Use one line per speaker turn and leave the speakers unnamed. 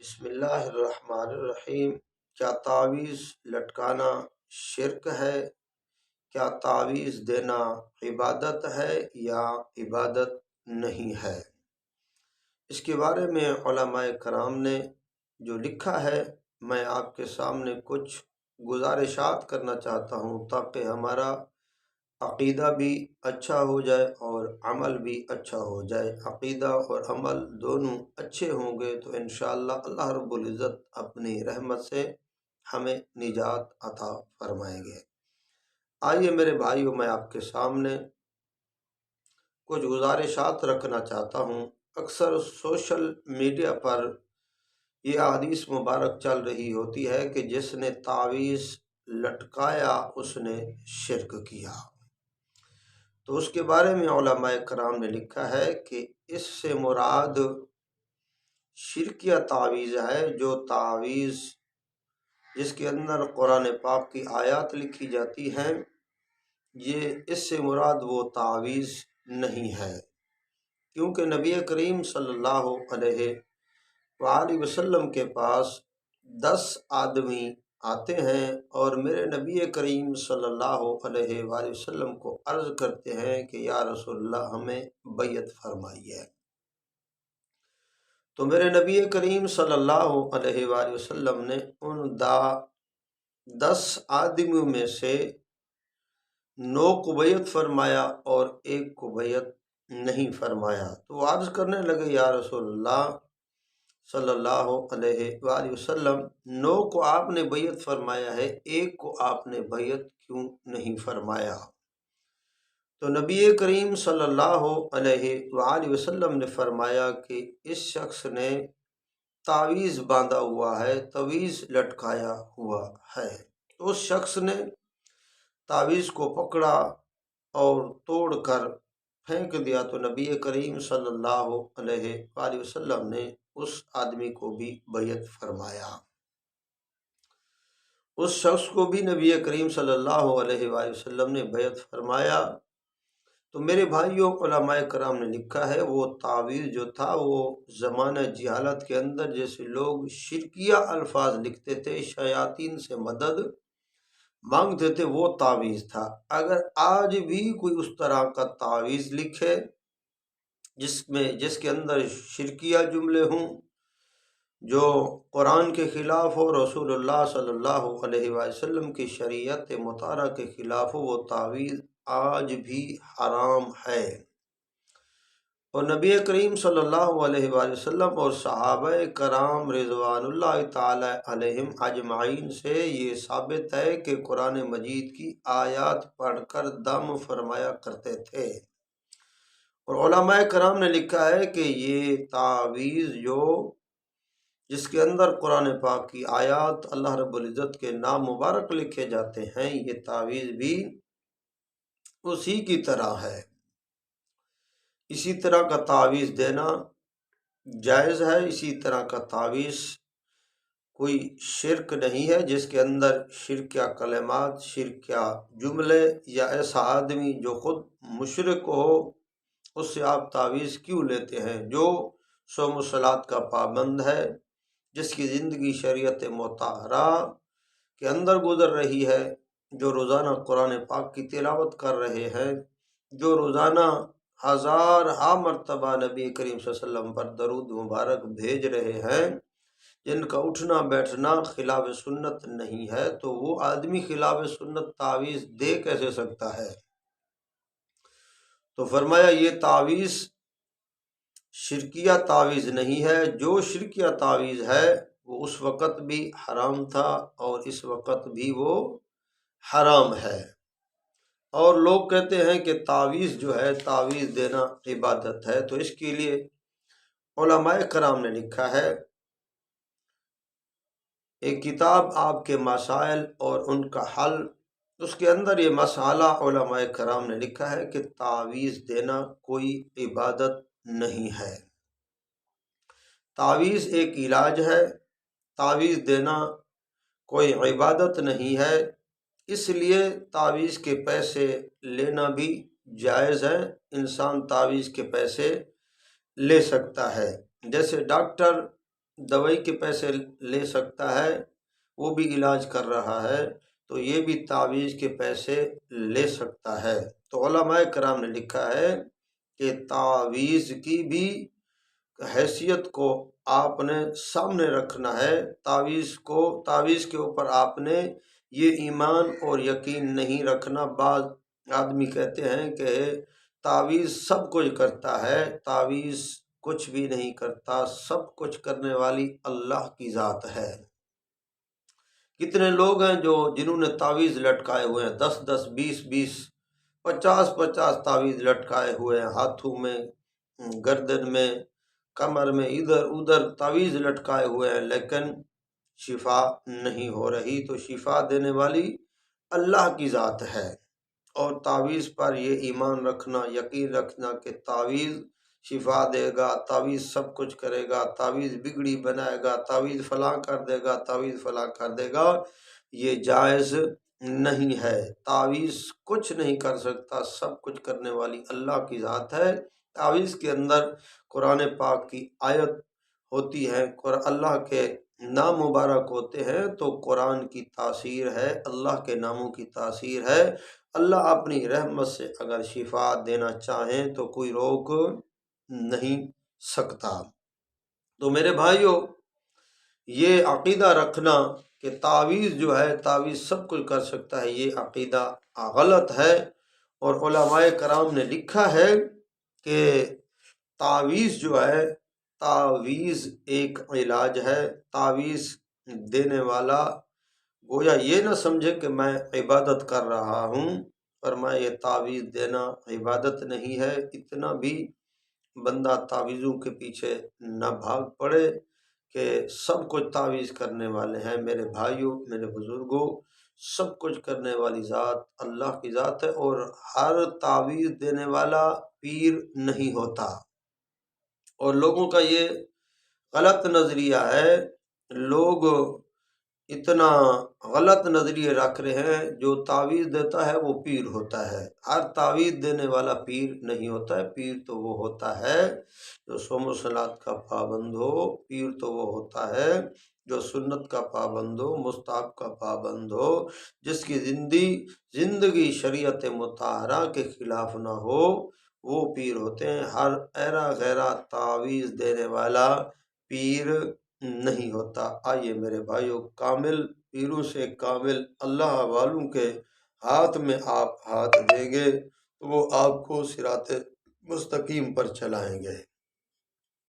بسم اللہ الرحمن الرحیم۔ کیا تعویذ لٹکانا شرک ہے؟ کیا تعویذ دینا عبادت ہے یا عبادت نہیں ہے؟ اس کے بارے میں علماء کرام نے جو لکھا ہے، میں آپ کے سامنے کچھ گزارشات کرنا چاہتا ہوں تاکہ ہمارا عقیدہ بھی اچھا ہو جائے اور عمل بھی اچھا ہو جائے۔ عقیدہ اور عمل دونوں اچھے ہوں گے تو انشاءاللہ اللہ رب العزت اپنی رحمت سے ہمیں نجات عطا فرمائیں گے۔ آئیے میرے بھائیوں، میں آپ کے سامنے کچھ گزارشات رکھنا چاہتا ہوں۔ اکثر سوشل میڈیا پر یہ حدیث مبارک چل رہی ہوتی ہے کہ جس نے تعویذ لٹکایا اس نے شرک کیا۔ تو اس کے بارے میں علماء کرام نے لکھا ہے کہ اس سے مراد شرکیہ تعویذ ہے، جو تعویذ جس کے اندر قرآن پاک کی آیات لکھی جاتی ہیں، یہ اس سے مراد وہ تعویذ نہیں ہے، کیونکہ نبی کریم صلی اللہ علیہ وآلہ وسلم کے پاس 10 آدمی آتے ہیں اور میرے نبی کریم صلی اللہ علیہ وآلہ وسلم کو عرض کرتے ہیں کہ یا رسول اللہ ہمیں بیعت فرمائیے۔ تو میرے نبی کریم صلی اللہ علیہ وآلہ وسلم نے ان 10 آدمیوں میں سے 9 کو بیعت فرمایا اور ایک کو بیعت نہیں فرمایا۔ تو وہ عرض کرنے لگے یا رسول اللہ صلی اللہ علیہ وآلہ وسلم، 9 کو آپ نے بیعت فرمایا ہے، ایک کو آپ نے بیعت کیوں نہیں فرمایا؟ تو نبی کریم صلی اللہ علیہ وآلہ وسلم نے فرمایا کہ اس شخص نے تعویذ باندھا ہوا ہے، تعویذ لٹکایا ہوا ہے۔ تو اس شخص نے تعویذ کو پکڑا اور توڑ کر پھینک دیا، تو نبی کریم صلی اللہ علیہ وآلہ وسلم نے اس آدمی کو بھی بیعت فرمایا، اس شخص کو بھی نبی کریم صلی اللہ علیہ وآلہ وسلم نے بیعت فرمایا۔ تو میرے بھائیوں، علماء کرام نے لکھا ہے وہ تعویذ جو تھا وہ زمانہ جہالت کے اندر جیسے لوگ شرکیہ الفاظ لکھتے تھے، شیاطین سے مدد مانگتے تھے، وہ تعویذ تھا۔ اگر آج بھی کوئی اس طرح کا تعویذ لکھے جس کے اندر شرکیہ جملے ہوں، جو قرآن کے خلاف ہو، رسول اللہ صلی اللہ علیہ وآلہ وسلم کی شریعت مطہرہ کے خلاف ہو، وہ تعویذ آج بھی حرام ہے۔ اور نبی کریم صلی اللہ علیہ وآلہ وسلم اور صحابہ کرام رضوان اللہ تعالی علیہم اجمعین سے یہ ثابت ہے کہ قرآن مجید کی آیات پڑھ کر دم فرمایا کرتے تھے۔ اور علماء کرام نے لکھا ہے کہ یہ تعویذ جس کے اندر قرآن پاک کی آیات، اللہ رب العزت کے نام مبارک لکھے جاتے ہیں، یہ تعویذ بھی اسی کی طرح ہے۔ اسی طرح کا تعویذ دینا جائز ہے، اسی طرح کا تعویذ کوئی شرک نہیں ہے جس کے اندر شرکیہ کلمات، شرکیہ جملے، یا ایسا آدمی جو خود مشرک ہو اس سے آپ تعویذ کیوں لیتے ہیں؟ جو صوم و صلات کا پابند ہے، جس کی زندگی شریعت مطہرہ کے اندر گزر رہی ہے، جو روزانہ قرآن پاک کی تلاوت کر رہے ہیں، جو روزانہ ہزارہا مرتبہ نبی کریم صلی اللہ علیہ وسلم پر درود مبارک بھیج رہے ہیں، جن کا اٹھنا بیٹھنا خلاف سنت نہیں ہے، تو وہ آدمی خلاف سنت تعویذ دے کیسے سکتا ہے؟ تو فرمایا یہ تعویذ شرکیہ تعویذ نہیں ہے۔ جو شرکیہ تعویذ ہے وہ اس وقت بھی حرام تھا اور اس وقت بھی وہ حرام ہے۔ اور لوگ کہتے ہیں کہ تعویذ جو ہے، تعویذ دینا عبادت ہے، تو اس کے لیے علماء کرام نے لکھا ہے ایک کتاب آپ کے مسائل اور ان کا حل، اس کے اندر یہ مسئلہ علماء کرام نے لکھا ہے کہ تعویذ دینا کوئی عبادت نہیں ہے۔ تعویذ ایک علاج ہے، تعویذ دینا کوئی عبادت نہیں ہے، اس لیے تعویذ کے پیسے لینا بھی جائز ہے۔ انسان تعویذ کے پیسے لے سکتا ہے، جیسے ڈاکٹر دوائی کے پیسے لے سکتا ہے، وہ بھی علاج کر رہا ہے، تو یہ بھی تعویذ کے پیسے لے سکتا ہے۔ تو علماء کرام نے لکھا ہے کہ تعویذ کی بھی حیثیت کو آپ نے سامنے رکھنا ہے۔ تعویذ کے اوپر آپ نے یہ ایمان اور یقین نہیں رکھنا۔ بعض آدمی کہتے ہیں کہ تعویذ سب کچھ کرتا ہے، تعویذ کچھ بھی نہیں کرتا، سب کچھ کرنے والی اللہ کی ذات ہے۔ کتنے لوگ ہیں جنہوں نے تعویذ لٹکائے ہوئے ہیں، 10 20 50 تعویذ لٹکائے ہوئے ہیں، ہاتھوں میں، گردن میں، کمر میں، ادھر ادھر تعویذ لٹکائے ہوئے ہیں، لیکن شفا نہیں ہو رہی۔ تو شفا دینے والی اللہ کی ذات ہے، اور تعویذ پر یہ ایمان رکھنا، یقین رکھنا کہ تعویذ شفا دے گا، تعویذ سب کچھ کرے گا، تعویذ بگڑی بنائے گا، تعویذ فلاں کر دے گا، تعویذ فلاں کر دے گا، یہ جائز نہیں ہے۔ تعویذ کچھ نہیں کر سکتا، سب کچھ کرنے والی اللہ کی ذات ہے۔ تعویذ کے اندر قرآن پاک کی آیت ہوتی ہے، اللہ کے نام مبارک ہوتے ہیں، تو قرآن کی تاثیر ہے، اللہ کے ناموں کی تاثیر ہے۔ اللہ اپنی رحمت سے اگر شفا دینا چاہیں تو کوئی روک نہیں سکتا۔ تو میرے بھائیوں، یہ عقیدہ رکھنا کہ تعویذ جو ہے، تعویذ سب کچھ کر سکتا ہے، یہ عقیدہ غلط ہے۔ اور علماء کرام نے لکھا ہے کہ تعویذ جو ہے، تعویذ ایک علاج ہے۔ تعویذ دینے والا گویا یہ نہ سمجھے کہ میں عبادت کر رہا ہوں، فرمایا یہ تعویذ دینا عبادت نہیں ہے۔ اتنا بھی بندہ تعویذوں کے پیچھے نہ بھاگ پڑے کہ سب کچھ تعویذ کرنے والے ہیں۔ میرے بھائیوں، میرے بزرگوں، سب کچھ کرنے والی ذات اللہ کی ذات ہے، اور ہر تعویذ دینے والا پیر نہیں ہوتا۔ اور لوگوں کا یہ غلط نظریہ ہے، لوگ اتنا غلط نظریے رکھ رہے ہیں، جو تعویذ دیتا ہے وہ پیر ہوتا ہے۔ ہر تعویذ دینے والا پیر نہیں ہوتا ہے، پیر تو وہ ہوتا ہے جو صوم و صلات کا پابند ہو، پیر تو وہ ہوتا ہے جو سنت کا پابند ہو، مستحب کا پابند ہو، جس کی زندگی شریعت مطہرہ کے خلاف نہ ہو، وہ پیر ہوتے ہیں۔ ہر ایرا غیرہ تعویذ دینے والا پیر نہیں ہوتا۔ آئیے میرے بھائیوں، کامل پیروں سے کامل اللہ والوں کے ہاتھ میں آپ ہاتھ دیں گے تو وہ آپ کو صراط مستقیم پر چلائیں گے۔